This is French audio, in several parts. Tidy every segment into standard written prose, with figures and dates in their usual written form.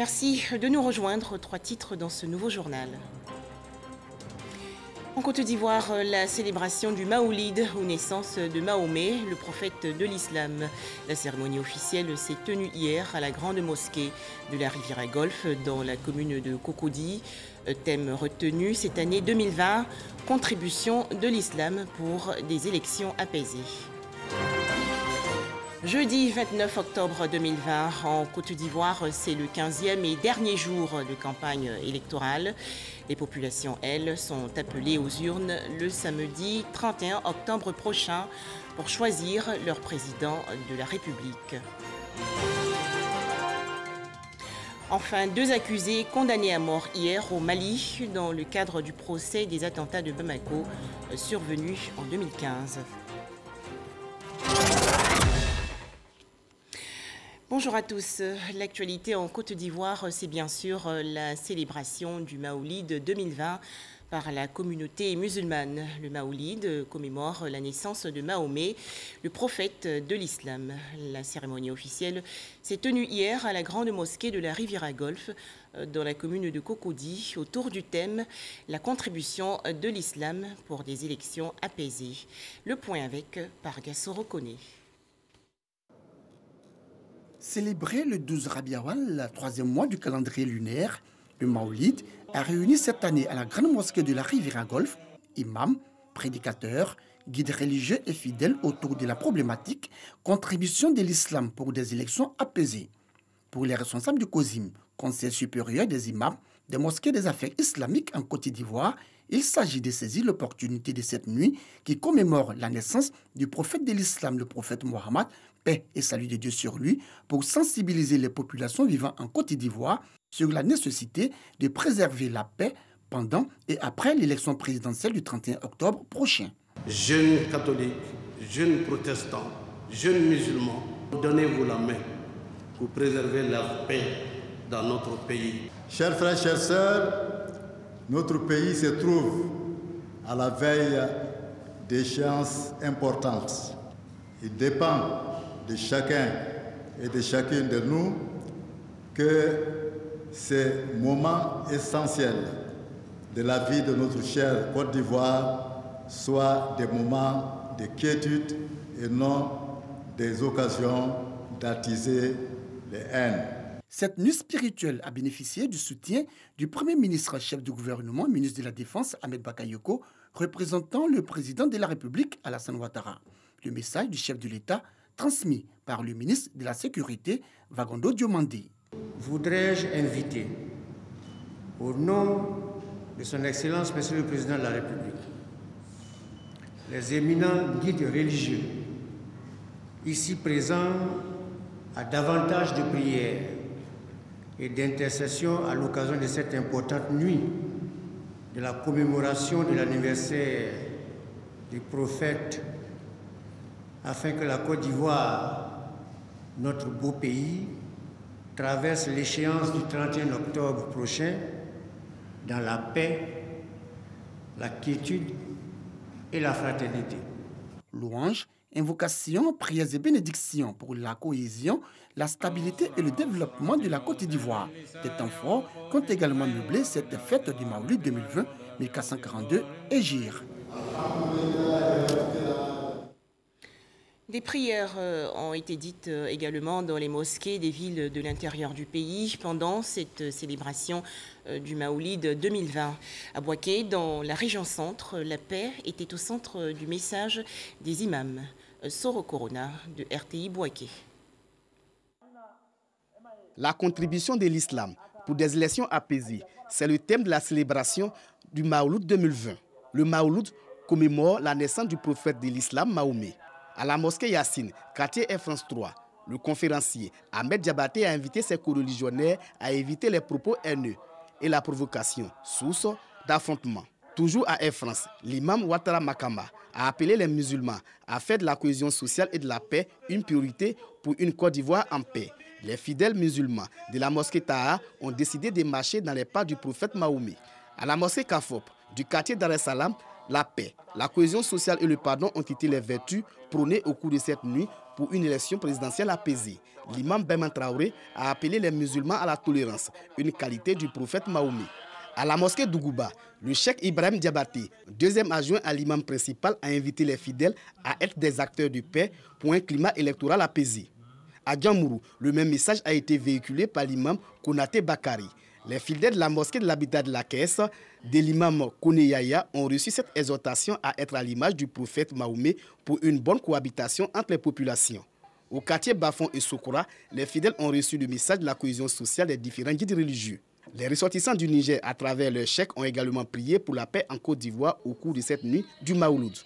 Merci de nous rejoindre. 3 titres dans ce nouveau journal. En Côte d'Ivoire, la célébration du Maoulid, ou naissance de Mahomet, le prophète de l'islam. La cérémonie officielle s'est tenue hier à la grande mosquée de la Riviera Golfe dans la commune de Cocody. Thème retenu cette année 2020, contribution de l'islam pour des élections apaisées. Jeudi 29 octobre 2020, en Côte d'Ivoire, c'est le 15e et dernier jour de campagne électorale. Les populations, elles, sont appelées aux urnes le samedi 31 octobre prochain pour choisir leur président de la République. Enfin, 2 accusés condamnés à mort hier au Mali dans le cadre du procès des attentats de Bamako survenus en 2015. Bonjour à tous. L'actualité en Côte d'Ivoire, c'est bien sûr la célébration du Maoulid 2020 par la communauté musulmane. Le Maoulid commémore la naissance de Mahomet, le prophète de l'islam. La cérémonie officielle s'est tenue hier à la grande mosquée de la Riviera Golfe dans la commune de Cocody autour du thème « La contribution de l'islam pour des élections apaisées ». Le point avec Pargasso Rokone. Célébré le 12 Rabi Awal, le 3e mois du calendrier lunaire, le Maoulid a réuni cette année à la grande mosquée de la Riviera Golfe imams, prédicateurs, guides religieux et fidèles autour de la problématique contribution de l'islam pour des élections apaisées. Pour les responsables du COSIM, Conseil supérieur des imams des mosquées des affaires islamiques en Côte d'Ivoire, il s'agit de saisir l'opportunité de cette nuit qui commémore la naissance du prophète de l'islam, le prophète Mohammed, paix et salut de Dieu sur lui, pour sensibiliser les populations vivant en Côte d'Ivoire sur la nécessité de préserver la paix pendant et après l'élection présidentielle du 31 octobre prochain. Jeunes catholiques, jeunes protestants, jeunes musulmans, donnez-vous la main pour préserver la paix dans notre pays. Chers frères, chères sœurs, notre pays se trouve à la veille d'échéances importantes. Il dépend de chacun et de chacune de nous que ces moments essentiels de la vie de notre chère Côte d'Ivoire soient des moments de quiétude et non des occasions d'attiser les haines. Cette nuit spirituelle a bénéficié du soutien du Premier ministre, chef du gouvernement, ministre de la Défense, Ahmed Bakayoko, représentant le président de la République, Alassane Ouattara. Le message du chef de l'État transmis par le ministre de la Sécurité, Vagondo Diomandé. Voudrais-je inviter, au nom de son Excellence, Monsieur le Président de la République, les éminents guides religieux ici présents à davantage de prières et d'intercession à l'occasion de cette importante nuit de la commémoration de l'anniversaire du prophète, afin que la Côte d'Ivoire, notre beau pays, traverse l'échéance du 31 octobre prochain dans la paix, la quiétude et la fraternité. Louanges, invocations, prières et bénédictions pour la cohésion, la stabilité et le développement de la Côte d'Ivoire. Des temps forts qui ont également meublé cette fête du Maoulid 2020, 1442 Égir. Des prières ont été dites également dans les mosquées des villes de l'intérieur du pays pendant cette célébration du Maoulid 2020. À Bouaké, dans la région centre, la paix était au centre du message des imams. Soro Corona de RTI Bouaké. La contribution de l'islam pour des élections apaisées, c'est le thème de la célébration du Maouloud 2020. Le Maouloud commémore la naissance du prophète de l'islam, Mahomet. À la mosquée Yassine, quartier Air France 3, le conférencier Ahmed Diabaté a invité ses coreligionnaires à éviter les propos haineux et la provocation, source d'affrontement. Toujours à Air France, l'imam Ouattara Makama a appelé les musulmans à faire de la cohésion sociale et de la paix une priorité pour une Côte d'Ivoire en paix. Les fidèles musulmans de la mosquée Taha ont décidé de marcher dans les pas du prophète Mahomet. À la mosquée Kafop du quartier Dar es Salaam, la paix, la cohésion sociale et le pardon ont été les vertus prônées au cours de cette nuit pour une élection présidentielle apaisée. L'imam Beman Traoré a appelé les musulmans à la tolérance, une qualité du prophète Mahomet. À la mosquée d'Ougouba, le cheikh Ibrahim Diabaté, deuxième adjoint à l'imam principal, a invité les fidèles à être des acteurs de paix pour un climat électoral apaisé. À Djamourou, le même message a été véhiculé par l'imam Konaté Bakari. Les fidèles de la mosquée de l'habitat de la Caisse, de l'imam Koneyaya, ont reçu cette exhortation à être à l'image du prophète Mahomet pour une bonne cohabitation entre les populations. Au quartier Bafon et Sokora, les fidèles ont reçu le message de la cohésion sociale des différents guides religieux. Les ressortissants du Niger, à travers leur chèque, ont également prié pour la paix en Côte d'Ivoire au cours de cette nuit du Maouloud.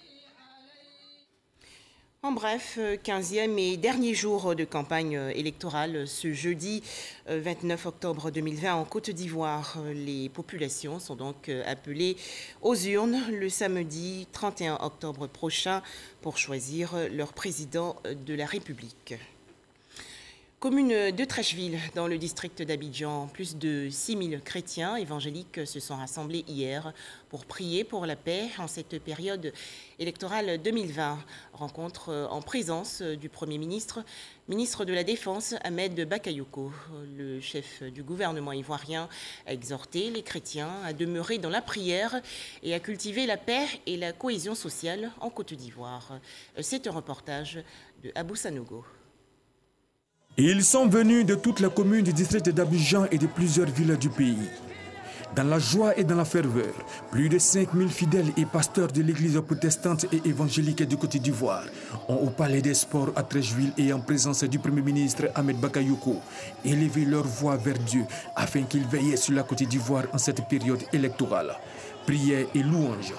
En bref, 15e et dernier jour de campagne électorale ce jeudi 29 octobre 2020 en Côte d'Ivoire. Les populations sont donc appelées aux urnes le samedi 31 octobre prochain pour choisir leur président de la République. Commune de Trècheville, dans le district d'Abidjan, plus de 6000 chrétiens évangéliques se sont rassemblés hier pour prier pour la paix en cette période électorale 2020. Rencontre en présence du Premier ministre, ministre de la Défense, Ahmed Bakayoko. Le chef du gouvernement ivoirien a exhorté les chrétiens à demeurer dans la prière et à cultiver la paix et la cohésion sociale en Côte d'Ivoire. C'est un reportage de Abou Sanogo. Ils sont venus de toutes les communes du district d'Abidjan et de plusieurs villes du pays. Dans la joie et dans la ferveur, plus de 5000 fidèles et pasteurs de l'église protestante et évangélique du Côte d'Ivoire ont au Palais des Sports à Trècheville et en présence du Premier ministre Ahmed Bakayoko élevé leur voix vers Dieu afin qu'il veille sur la Côte d'Ivoire en cette période électorale. Prières et louanges.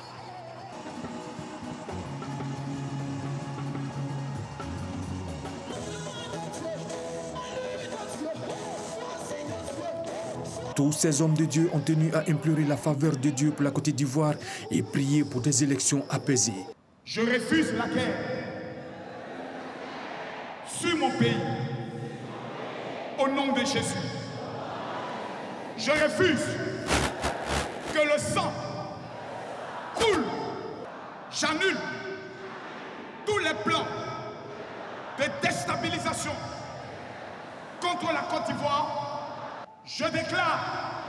Tous ces hommes de Dieu ont tenu à implorer la faveur de Dieu pour la Côte d'Ivoire et prier pour des élections apaisées. Je refuse la guerre sur mon pays au nom de Jésus. Je refuse que le sang coule. J'annule tous les plans de déstabilisation contre la Côte d'Ivoire. Je déclare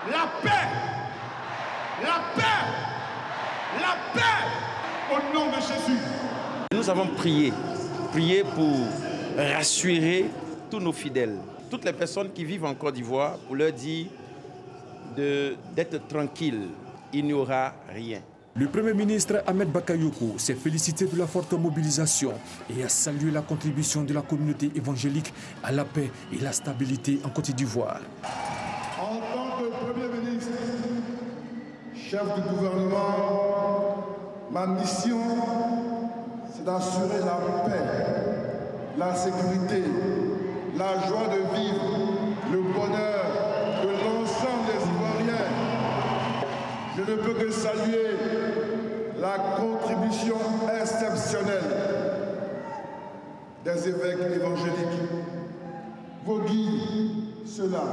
la paix, la paix, la paix au nom de Jésus. Nous avons prié pour rassurer tous nos fidèles, toutes les personnes qui vivent en Côte d'Ivoire, pour leur dire d'être tranquilles, il n'y aura rien. Le Premier ministre Ahmed Bakayoko s'est félicité de la forte mobilisation et a salué la contribution de la communauté évangélique à la paix et la stabilité en Côte d'Ivoire. En tant que Premier ministre, chef du gouvernement, ma mission, c'est d'assurer la paix, la sécurité, la joie de vivre, le bonheur de l'ensemble des Ivoiriens. Je ne peux que saluer la contribution exceptionnelle des évêques évangéliques, vos guides, ceux-là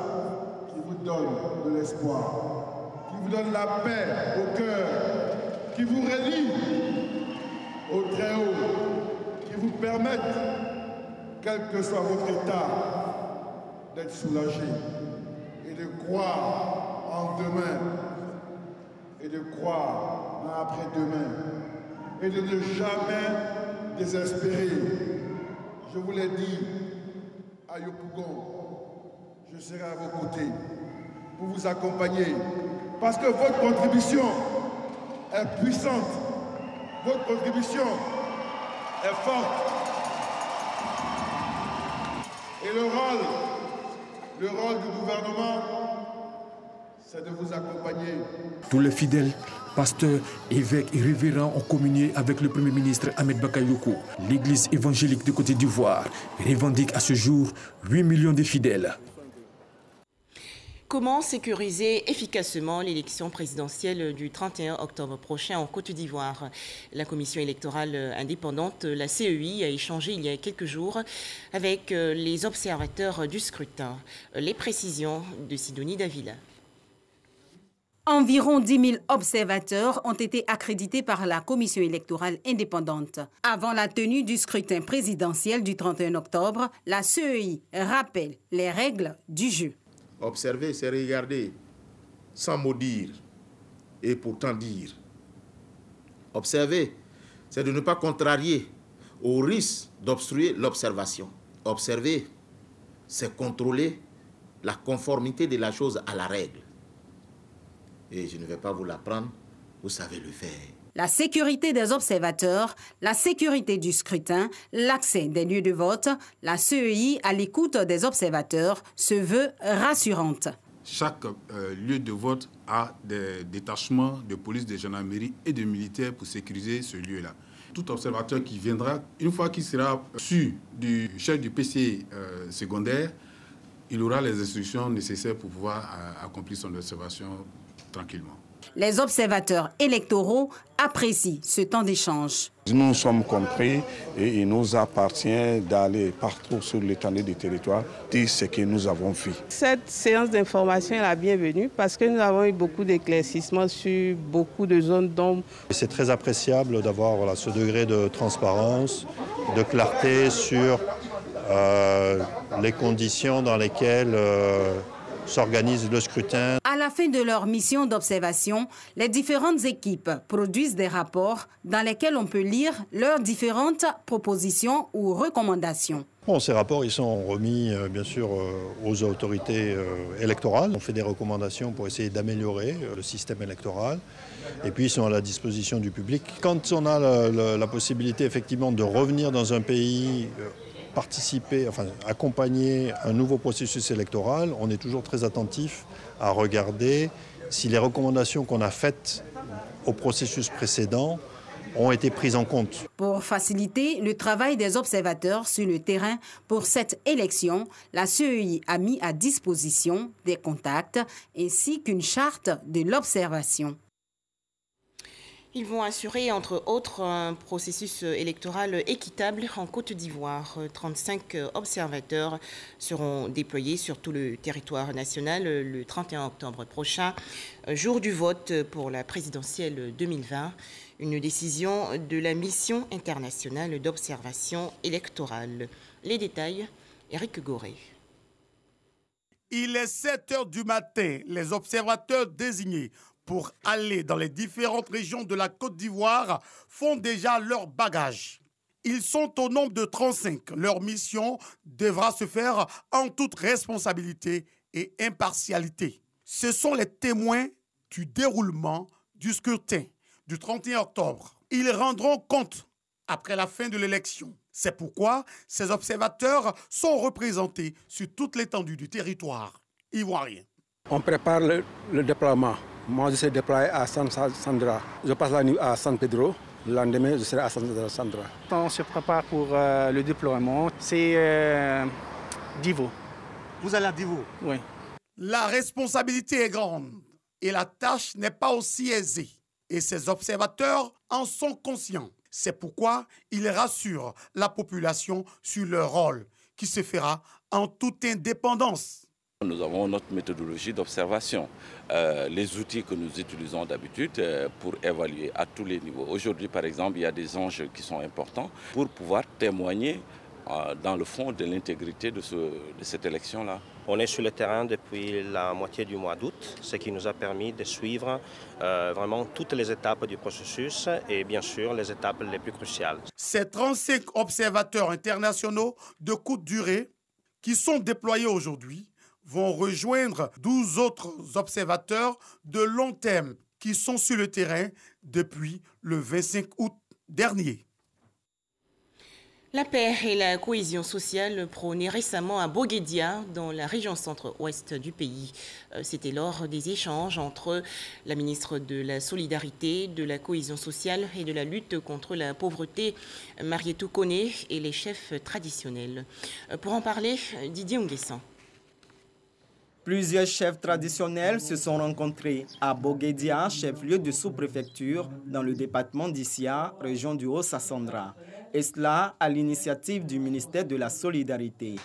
qui vous donnent de l'espoir, qui vous donnent la paix au cœur, qui vous relient au Très-Haut, qui vous permettent, quel que soit votre état, d'être soulagé et de croire en demain, et de croire en après-demain, et de ne jamais désespérer. Je vous l'ai dit à Yopougon, je serai à vos côtés pour vous accompagner, parce que votre contribution est puissante, votre contribution est forte. Et le rôle du gouvernement, c'est de vous accompagner. Tous les fidèles, pasteurs, évêques et révérends ont communié avec le Premier ministre Ahmed Bakayoko. L'église évangélique de Côte d'Ivoire revendique à ce jour 8 millions de fidèles. Comment sécuriser efficacement l'élection présidentielle du 31 octobre prochain en Côte d'Ivoire? La commission électorale indépendante, la CEI, a échangé il y a quelques jours avec les observateurs du scrutin. Les précisions de Sidonie Davila. Environ 10 000 observateurs ont été accrédités par la Commission électorale indépendante. Avant la tenue du scrutin présidentiel du 31 octobre, la CEI rappelle les règles du jeu. Observer, c'est regarder sans mot dire et pourtant dire. Observer, c'est de ne pas contrarier au risque d'obstruer l'observation. Observer, c'est contrôler la conformité de la chose à la règle. Et je ne vais pas vous l'apprendre, vous savez le faire. La sécurité des observateurs, la sécurité du scrutin, l'accès des lieux de vote, la CEI à l'écoute des observateurs se veut rassurante. Chaque lieu de vote a des détachements de police, de gendarmerie et de militaires pour sécuriser ce lieu-là. Tout observateur qui viendra, une fois qu'il sera sûr du chef du PC secondaire, il aura les instructions nécessaires pour pouvoir accomplir son observation tranquillement. Les observateurs électoraux apprécient ce temps d'échange. Nous sommes compris et il nous appartient d'aller partout sur l'étendue du territoire dire ce que nous avons fait. Cette séance d'information est la bienvenue parce que nous avons eu beaucoup d'éclaircissements sur beaucoup de zones d'ombre. C'est très appréciable d'avoir ce degré de transparence, de clarté sur les conditions dans lesquelles s'organise le scrutin. À la fin de leur mission d'observation, les différentes équipes produisent des rapports dans lesquels on peut lire leurs différentes propositions ou recommandations. Bon, ces rapports ils sont remis bien sûr aux autorités électorales. On fait des recommandations pour essayer d'améliorer le système électoral et puis ils sont à la disposition du public. Quand on a la possibilité effectivement de revenir dans un pays, participer, accompagner un nouveau processus électoral, on est toujours très attentif à regarder si les recommandations qu'on a faites au processus précédent ont été prises en compte. Pour faciliter le travail des observateurs sur le terrain pour cette élection, la CEI a mis à disposition des contacts ainsi qu'une charte de l'observation. Ils vont assurer, entre autres, un processus électoral équitable en Côte d'Ivoire. 35 observateurs seront déployés sur tout le territoire national le 31 octobre prochain, jour du vote pour la présidentielle 2020. Une décision de la mission internationale d'observation électorale. Les détails, Éric Goré. Il est 7 heures du matin. Les observateurs désignés pour aller dans les différentes régions de la Côte d'Ivoire font déjà leur bagage. Ils sont au nombre de 35. Leur mission devra se faire en toute responsabilité et impartialité. Ce sont les témoins du déroulement du scrutin du 31 octobre. Ils rendront compte après la fin de l'élection. C'est pourquoi ces observateurs sont représentés sur toute l'étendue du territoire ivoirien. On prépare le déploiement. Moi, je serai déployé à San Sandra. Je passe la nuit à San Pedro. Le lendemain, je serai à San Sandra. On se prépare pour le déploiement. C'est Divo. Vous allez à Divo? Oui. La responsabilité est grande et la tâche n'est pas aussi aisée. Et ces observateurs en sont conscients. C'est pourquoi ils rassurent la population sur leur rôle, qui se fera en toute indépendance. Nous avons notre méthodologie d'observation, les outils que nous utilisons d'habitude pour évaluer à tous les niveaux. Aujourd'hui, par exemple, il y a des enjeux qui sont importants pour pouvoir témoigner dans le fond de l'intégrité de cette élection-là. On est sur le terrain depuis la moitié du mois d'août, ce qui nous a permis de suivre vraiment toutes les étapes du processus et bien sûr les étapes les plus cruciales. Ces 35 observateurs internationaux de courte durée qui sont déployés aujourd'hui vont rejoindre 12 autres observateurs de long terme qui sont sur le terrain depuis le 25 août dernier. La paix et la cohésion sociale prônée récemment à Boguédia, dans la région centre-ouest du pays. C'était lors des échanges entre la ministre de la Solidarité, de la cohésion sociale et de la lutte contre la pauvreté, Marietou Koné, et les chefs traditionnels. Pour en parler, Didier Nguessan. Plusieurs chefs traditionnels se sont rencontrés à Boguédia, chef-lieu de sous-préfecture, dans le département d'Issia, région du Haut-Sassandra. Et cela à l'initiative du ministère de la Solidarité.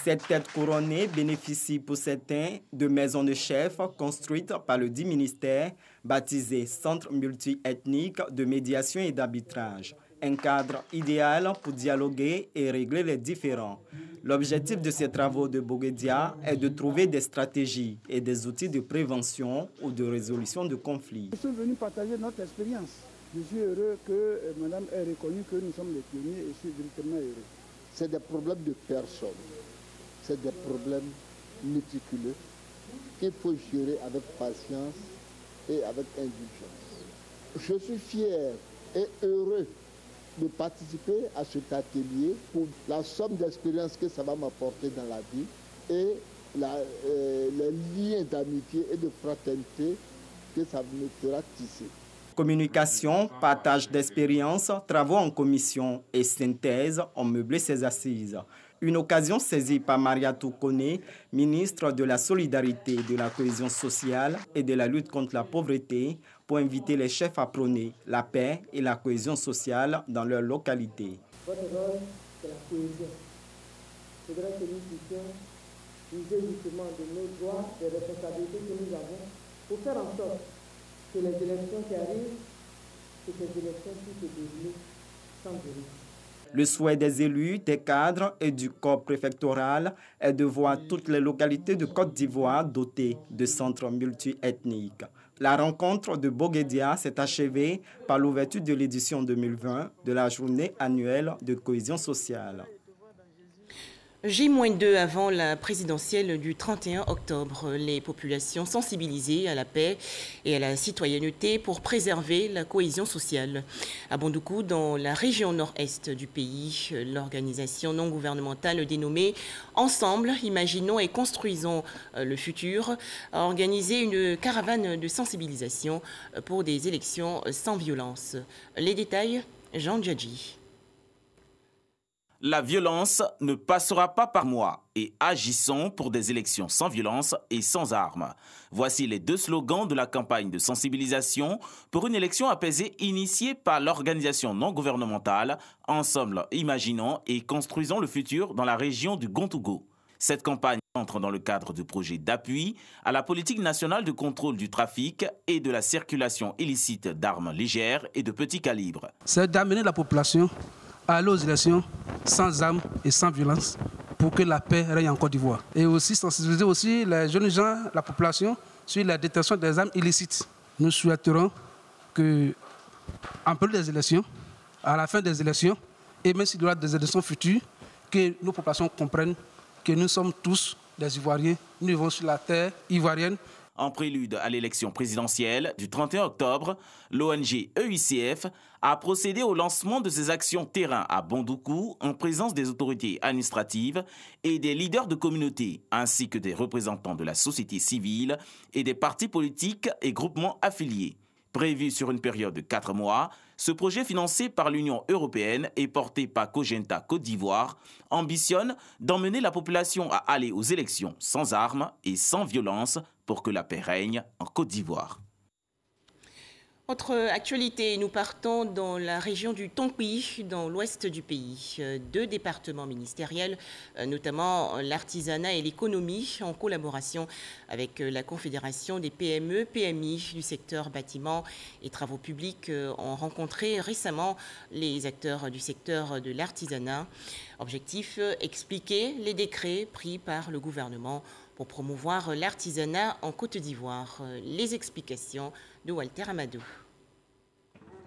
Cette tête couronnée bénéficie pour certains de maisons de chefs construites par le dit ministère, baptisées Centre multi-ethnique de médiation et d'arbitrage. Un cadre idéal pour dialoguer et régler les différends. L'objectif de ces travaux de Boguedia est de trouver des stratégies et des outils de prévention ou de résolution de conflits. Nous sommes venus partager notre expérience. Je suis heureux que Madame ait reconnu que nous sommes les pionniers et je suis véritablement heureux. C'est des problèmes de personnes, c'est des problèmes méticuleux qu'il faut gérer avec patience et avec indulgence. Je suis fier et heureux de participer à cet atelier pour la somme d'expérience que ça va m'apporter dans la vie et les liens d'amitié et de fraternité que ça me fera tisser. Communication, partage d'expériences, travaux en commission et synthèse ont meublé ces assises. Une occasion saisie par Mariatou Kone, ministre de la Solidarité, de la Cohésion sociale et de la lutte contre la pauvreté, pour inviter les chefs à prôner la paix et la cohésion sociale dans leur localité. Votre rôle, c'est la cohésion. Il faudrait que nous puissions user justement de nos droits, des responsabilités que nous avons, pour faire en sorte que les élections qui arrivent, que ces élections puissent se dérouler sans bruit. Le souhait des élus, des cadres et du corps préfectoral est de voir toutes les localités de Côte d'Ivoire dotées de centres multi-ethniques. La rencontre de Boguedia s'est achevée par l'ouverture de l'édition 2020 de la journée annuelle de cohésion sociale. J-2 avant la présidentielle du 31 octobre, les populations sensibilisées à la paix et à la citoyenneté pour préserver la cohésion sociale. À Bondoukou, dans la région nord-est du pays, l'organisation non gouvernementale dénommée Ensemble, imaginons et construisons le futur a organisé une caravane de sensibilisation pour des élections sans violence. Les détails, Jean Djadji. La violence ne passera pas par moi et agissons pour des élections sans violence et sans armes. Voici les deux slogans de la campagne de sensibilisation pour une élection apaisée initiée par l'organisation non gouvernementale Ensemble, imaginons et construisons le futur dans la région du Gontougo. Cette campagne entre dans le cadre du projet d'appui à la politique nationale de contrôle du trafic et de la circulation illicite d'armes légères et de petit calibre. C'est d'amener la population à aller aux élections sans armes et sans violence pour que la paix règne en Côte d'Ivoire. Et aussi sensibiliser aussi les jeunes gens, la population, sur la détention des armes illicites. Nous souhaiterons que, en période des élections, à la fin des élections, et même s'il y aura des élections futures, que nos populations comprennent que nous sommes tous des Ivoiriens, nous vivons sur la terre ivoirienne. En prélude à l'élection présidentielle du 31 octobre, l'ONG EICF a procédé au lancement de ses actions terrain à Bondoukou en présence des autorités administratives et des leaders de communautés, ainsi que des représentants de la société civile et des partis politiques et groupements affiliés. Prévu sur une période de 4 mois, ce projet financé par l'Union européenne et porté par Cogenta Côte d'Ivoire ambitionne d'emmener la population à aller aux élections sans armes et sans violence pour que la paix règne en Côte d'Ivoire. Autre actualité, nous partons dans la région du Tonkpi, dans l'ouest du pays. 2 départements ministériels, notamment l'artisanat et l'économie, en collaboration avec la Confédération des PME, PMI du secteur bâtiment et travaux publics, ont rencontré récemment les acteurs du secteur de l'artisanat. Objectif, expliquer les décrets pris par le gouvernement pour promouvoir l'artisanat en Côte d'Ivoire. Les explications de Walter Amadou.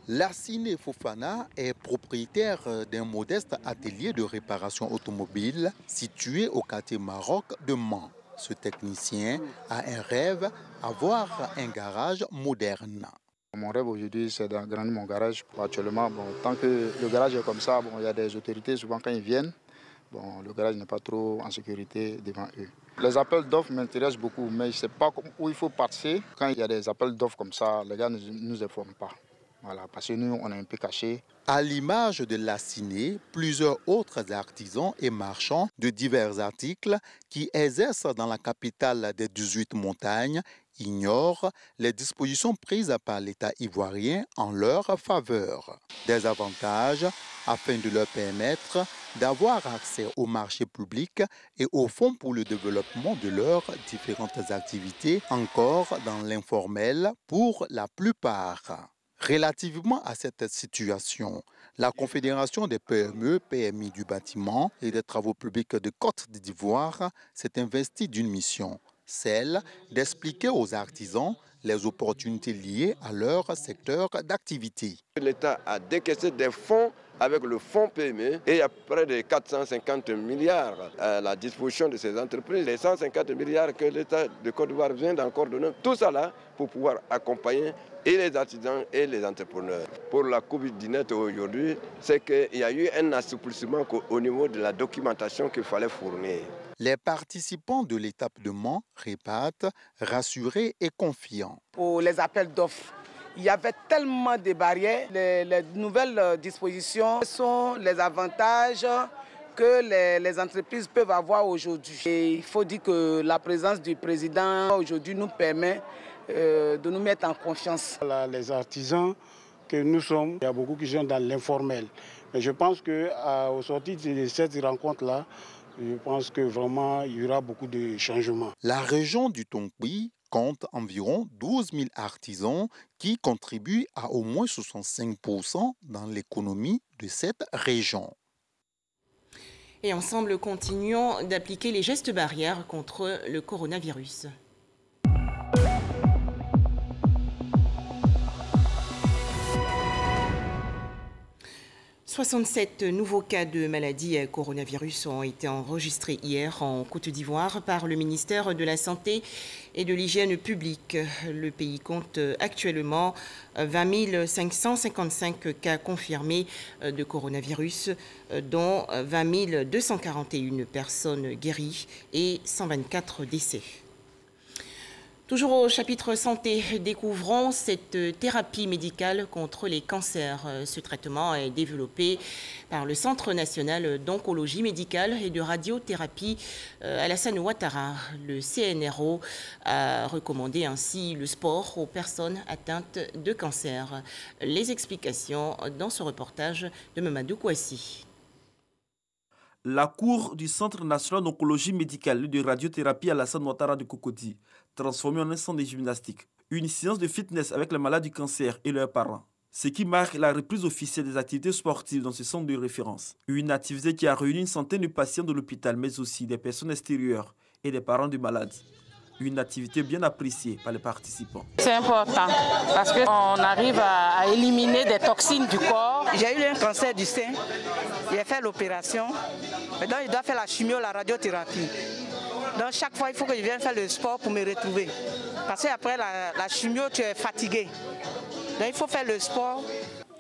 Lassine Fofana est propriétaire d'un modeste atelier de réparation automobile situé au quartier Maroc de Mans. Ce technicien a un rêve, avoir un garage moderne. Mon rêve aujourd'hui, c'est d'agrandir mon garage. Actuellement, tant que le garage est comme ça, il y a des autorités, souvent quand ils viennent, le garage n'est pas trop en sécurité devant eux. Les appels d'offres m'intéressent beaucoup, mais je ne sais pas où il faut passer. Quand il y a des appels d'offres comme ça, les gars ne nous informent pas. Voilà, parce que nous, on est un peu cachés. À l'image de Lassine, plusieurs autres artisans et marchands de divers articles qui exercent dans la capitale des 18 montagnes ignorent les dispositions prises par l'État ivoirien en leur faveur. Des avantages afin de leur permettre d'avoir accès au marché public et aux fonds pour le développement de leurs différentes activités, encore dans l'informel pour la plupart. Relativement à cette situation, la Confédération des PME-PMI du bâtiment et des travaux publics de Côte d'Ivoire s'est investie d'une mission, celle d'expliquer aux artisans les opportunités liées à leur secteur d'activité. L'État a décaissé des fonds avec le fonds PME et il y a près de 450 milliards à la disposition de ces entreprises. Les 150 milliards que l'État de Côte d'Ivoire vient d'encore donner, tout ça là pour pouvoir accompagner et les artisans et les entrepreneurs. Pour la Covid-19 aujourd'hui, c'est qu'il y a eu un assouplissement au niveau de la documentation qu'il fallait fournir. Les participants de l'étape de Mans repartent rassurés et confiants. Pour les appels d'offres, il y avait tellement de barrières. Les nouvelles dispositions sont les avantages que les entreprises peuvent avoir aujourd'hui. Et il faut dire que la présence du président aujourd'hui nous permet de nous mettre en confiance. Les artisans que nous sommes, il y a beaucoup qui sont dans l'informel. Mais je pense qu'au sortir de cette rencontre-là, je pense que vraiment il y aura beaucoup de changements. La région du Tongui compte environ 12 000 artisans qui contribuent à au moins 65% dans l'économie de cette région. Et ensemble, continuons d'appliquer les gestes barrières contre le coronavirus. 67 nouveaux cas de maladie coronavirus ont été enregistrés hier en Côte d'Ivoire par le ministère de la Santé et de l'Hygiène publique. Le pays compte actuellement 20 555 cas confirmés de coronavirus, dont 20 241 personnes guéries et 124 décès. Toujours au chapitre santé, découvrons cette thérapie médicale contre les cancers. Ce traitement est développé par le Centre national d'oncologie médicale et de radiothérapie Alassane Ouattara. Le CNRO a recommandé ainsi le sport aux personnes atteintes de cancer. Les explications dans ce reportage de Mamadou Kouassi. La cour du Centre national d'oncologie médicale et de radiothérapie Alassane Ouattara de Cocody, transformée en un centre de gymnastique. Une séance de fitness avec les malades du cancer et leurs parents. Ce qui marque la reprise officielle des activités sportives dans ce centre de référence. Une activité qui a réuni une centaine de patients de l'hôpital, mais aussi des personnes extérieures et des parents du malade. Une activité bien appréciée par les participants. C'est important parce qu'on arrive à éliminer des toxines du corps. J'ai eu un cancer du sein, j'ai fait l'opération. Maintenant, je dois faire la chimio, la radiothérapie. Donc chaque fois, il faut que je vienne faire le sport pour me retrouver. Parce qu'après la chimio, tu es fatigué. Donc il faut faire le sport.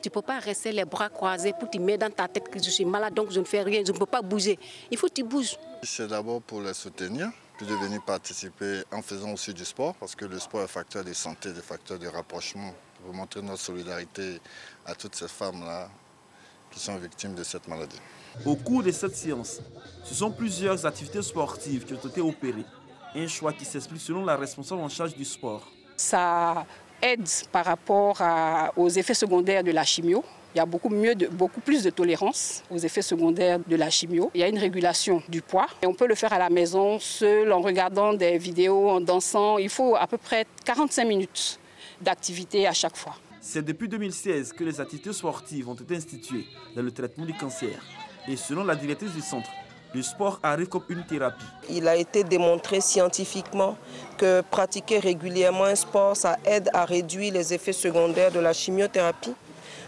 Tu ne peux pas rester les bras croisés pour te mettre dans ta tête que je suis malade, donc je ne fais rien, je ne peux pas bouger. Il faut que tu bouges. C'est d'abord pour les soutenir, puis de venir participer en faisant aussi du sport, parce que le sport est un facteur de santé, un facteur de rapprochement, pour montrer notre solidarité à toutes ces femmes-là qui sont victimes de cette maladie. Au cours de cette séance, ce sont plusieurs activités sportives qui ont été opérées. Un choix qui s'explique selon la responsable en charge du sport. Ça aide par rapport aux effets secondaires de la chimio. Il y a beaucoup plus de tolérance aux effets secondaires de la chimio. Il y a une régulation du poids. Et on peut le faire à la maison, seul, en regardant des vidéos, en dansant. Il faut à peu près 45 minutes d'activité à chaque fois. C'est depuis 2016 que les activités sportives ont été instituées dans le traitement du cancer. Et selon la directrice du centre, le sport arrive comme une thérapie. Il a été démontré scientifiquement que pratiquer régulièrement un sport, ça aide à réduire les effets secondaires de la chimiothérapie.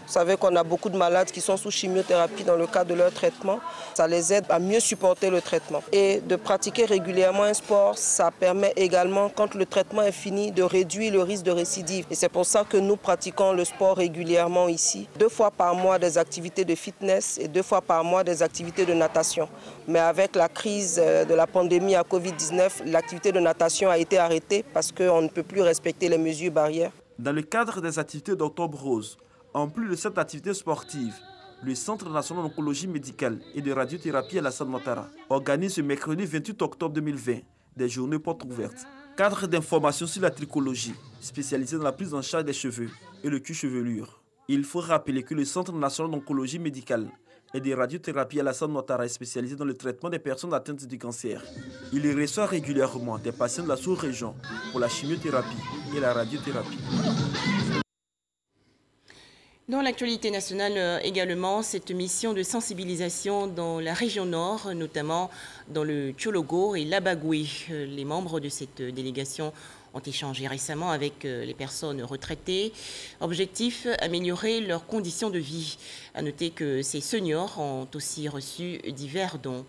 Vous savez qu'on a beaucoup de malades qui sont sous chimiothérapie dans le cadre de leur traitement. Ça les aide à mieux supporter le traitement. Et de pratiquer régulièrement un sport, ça permet également, quand le traitement est fini, de réduire le risque de récidive. Et c'est pour ça que nous pratiquons le sport régulièrement ici. 2 fois par mois des activités de fitness et 2 fois par mois des activités de natation. Mais avec la crise de la pandémie à Covid-19, l'activité de natation a été arrêtée parce qu'on ne peut plus respecter les mesures barrières. Dans le cadre des activités d'Octobre Rose, en plus de cette activité sportive, le Centre national d'oncologie médicale et de radiothérapie Alassane Ouattara organise ce mercredi 28 octobre 2020 des journées portes ouvertes. cadre d'information sur la trichologie, spécialisé dans la prise en charge des cheveux et le cuir-chevelure. Il faut rappeler que le Centre national d'oncologie médicale et des radiothérapies Alassane Ouattara est spécialisé dans le traitement des personnes atteintes du cancer. Il y reçoit régulièrement des patients de la sous-région pour la chimiothérapie et la radiothérapie. Dans l'actualité nationale également, cette mission de sensibilisation dans la région nord, notamment dans le Tchologo et l'Abagoué. Les membres de cette délégation ont échangé récemment avec les personnes retraitées. Objectif, améliorer leurs conditions de vie. À noter que ces seniors ont aussi reçu divers dons.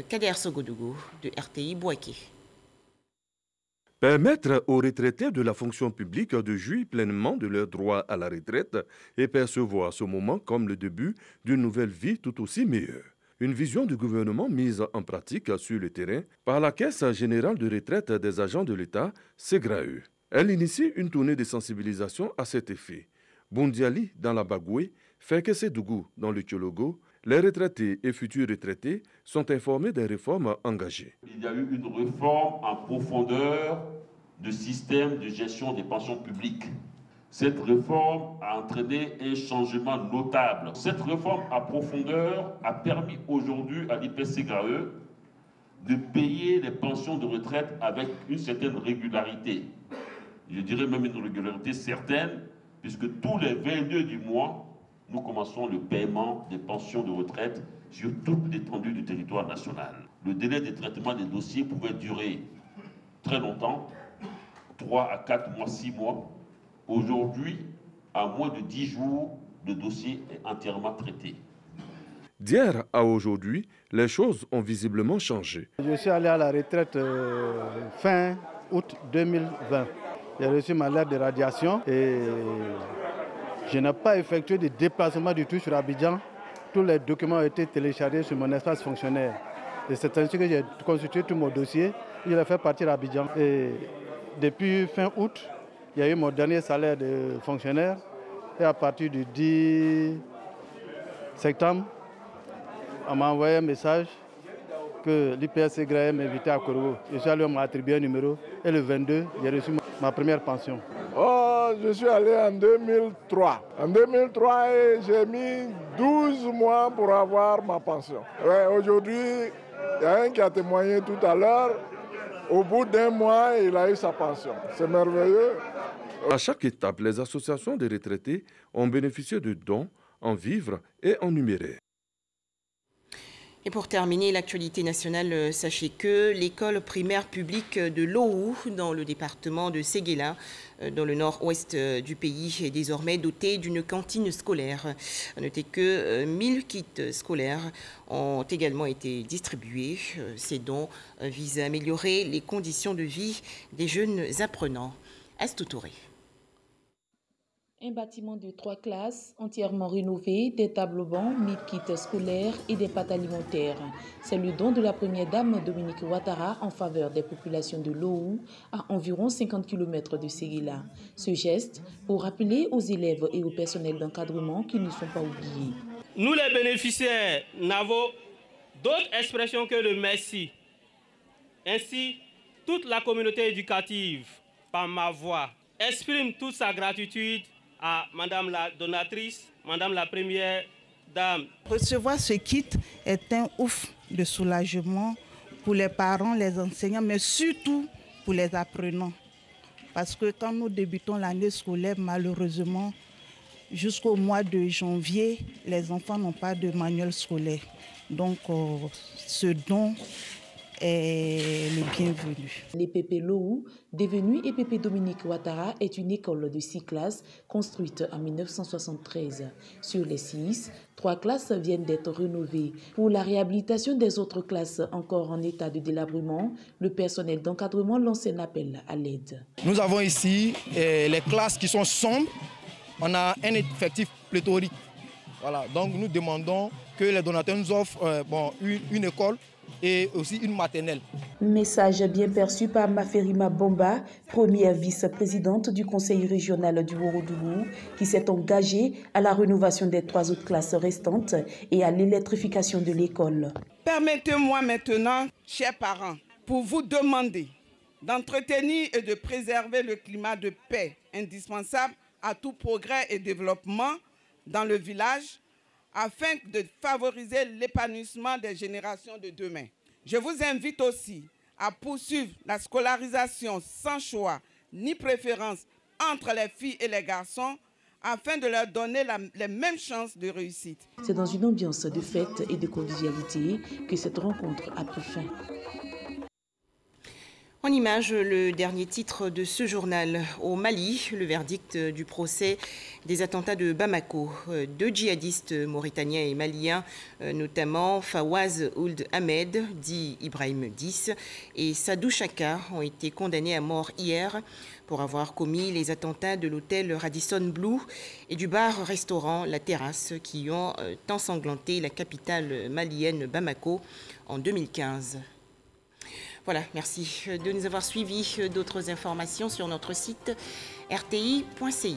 Kader Sogodougou de RTI Bouaké. Permettre aux retraités de la fonction publique de jouir pleinement de leur droit à la retraite et percevoir ce moment comme le début d'une nouvelle vie tout aussi meilleure. Une vision du gouvernement mise en pratique sur le terrain par la Caisse générale de retraite des agents de l'État, SEGRAE. Elle initie une tournée de sensibilisation à cet effet. Bondiali dans la Bagoué, Fekese-Dougou dans le Tchologo, les retraités et futurs retraités sont informés des réformes engagées. Il y a eu une réforme en profondeur du système de gestion des pensions publiques. Cette réforme a entraîné un changement notable. Cette réforme en profondeur a permis aujourd'hui à l'IPSEGRAE de payer les pensions de retraite avec une certaine régularité. Je dirais même une régularité certaine, puisque tous les 22 du mois, nous commençons le paiement des pensions de retraite sur toute l'étendue du territoire national. Le délai de traitement des dossiers pouvait durer très longtemps, 3 à 4 mois, 6 mois. Aujourd'hui, à moins de 10 jours, le dossier est entièrement traité. D'hier à aujourd'hui, les choses ont visiblement changé. Je suis allé à la retraite fin août 2020. J'ai reçu ma lettre de radiation et je n'ai pas effectué de déplacement du tout sur Abidjan. Tous les documents ont été téléchargés sur mon espace fonctionnaire. Et c'est ainsi que j'ai constitué tout mon dossier. Je l'ai fait partir à Abidjan. Et depuis fin août, il y a eu mon dernier salaire de fonctionnaire. Et à partir du 10 septembre, on m'a envoyé un message que l'IPSEGRAE m'invitait à Korogo. Je suis allé, on m'a attribué un numéro. Et le 22, j'ai reçu ma première pension. Oh, je suis allé en 2003. En 2003, j'ai mis 12 mois pour avoir ma pension. Ouais, aujourd'hui, il y a un qui a témoigné tout à l'heure. Au bout d'un mois, il a eu sa pension. C'est merveilleux. À chaque étape, les associations des retraités ont bénéficié de dons en vivres et en numéraire. Et pour terminer l'actualité nationale, sachez que l'école primaire publique de Lowou, dans le département de Séguéla, dans le nord-ouest du pays, est désormais dotée d'une cantine scolaire. À noter que 1000 kits scolaires ont également été distribués. Ces dons visent à améliorer les conditions de vie des jeunes apprenants. Astou Touré. Un bâtiment de 3 classes entièrement rénové, des tableaux-bancs, 1000 kits scolaires et des pâtes alimentaires. C'est le don de la première dame Dominique Ouattara en faveur des populations de Lowou, à environ 50 km de Séguéla. Ce geste pour rappeler aux élèves et au personnel d'encadrement qu'ils ne sont pas oubliés. Nous les bénéficiaires n'avons d'autre expression que le merci. Ainsi, toute la communauté éducative, par ma voix, exprime toute sa gratitude à Madame la donatrice, Madame la première dame. Recevoir ce kit est un ouf de soulagement pour les parents, les enseignants, mais surtout pour les apprenants. Parce que quand nous débutons l'année scolaire, malheureusement, jusqu'au mois de janvier, les enfants n'ont pas de manuel scolaire. Donc, ce don est le bienvenu. L'EPP Lowou, devenu EPP Dominique Ouattara, est une école de 6 classes construite en 1973. Sur les 6, 3 classes viennent d'être rénovées. Pour la réhabilitation des autres classes encore en état de délabrement, le personnel d'encadrement lance un appel à l'aide. Nous avons ici les classes qui sont sombres. On a un effectif pléthorique. Voilà, donc nous demandons que les donateurs nous offrent une école et aussi une maternelle. Message bien perçu par Maferima Bomba, première vice-présidente du conseil régional du Ouorodougou, qui s'est engagée à la rénovation des 3 autres classes restantes et à l'électrification de l'école. Permettez-moi maintenant, chers parents, pour vous demander d'entretenir et de préserver le climat de paix indispensable à tout progrès et développement dans le village afin de favoriser l'épanouissement des générations de demain. Je vous invite aussi à poursuivre la scolarisation sans choix ni préférence entre les filles et les garçons afin de leur donner les mêmes chances de réussite. C'est dans une ambiance de fête et de convivialité que cette rencontre a pris fin. En image, le dernier titre de ce journal. Au Mali, le verdict du procès des attentats de Bamako. 2 djihadistes mauritaniens et maliens, notamment Fawaz Ould Ahmed, dit Ibrahim 10, et Sadou Chaka, ont été condamnés à mort hier pour avoir commis les attentats de l'hôtel Radisson Blu et du bar-restaurant La Terrasse qui ont ensanglanté la capitale malienne Bamako en 2015. Voilà, merci de nous avoir suivis. D'autres informations sur notre site rti.ci.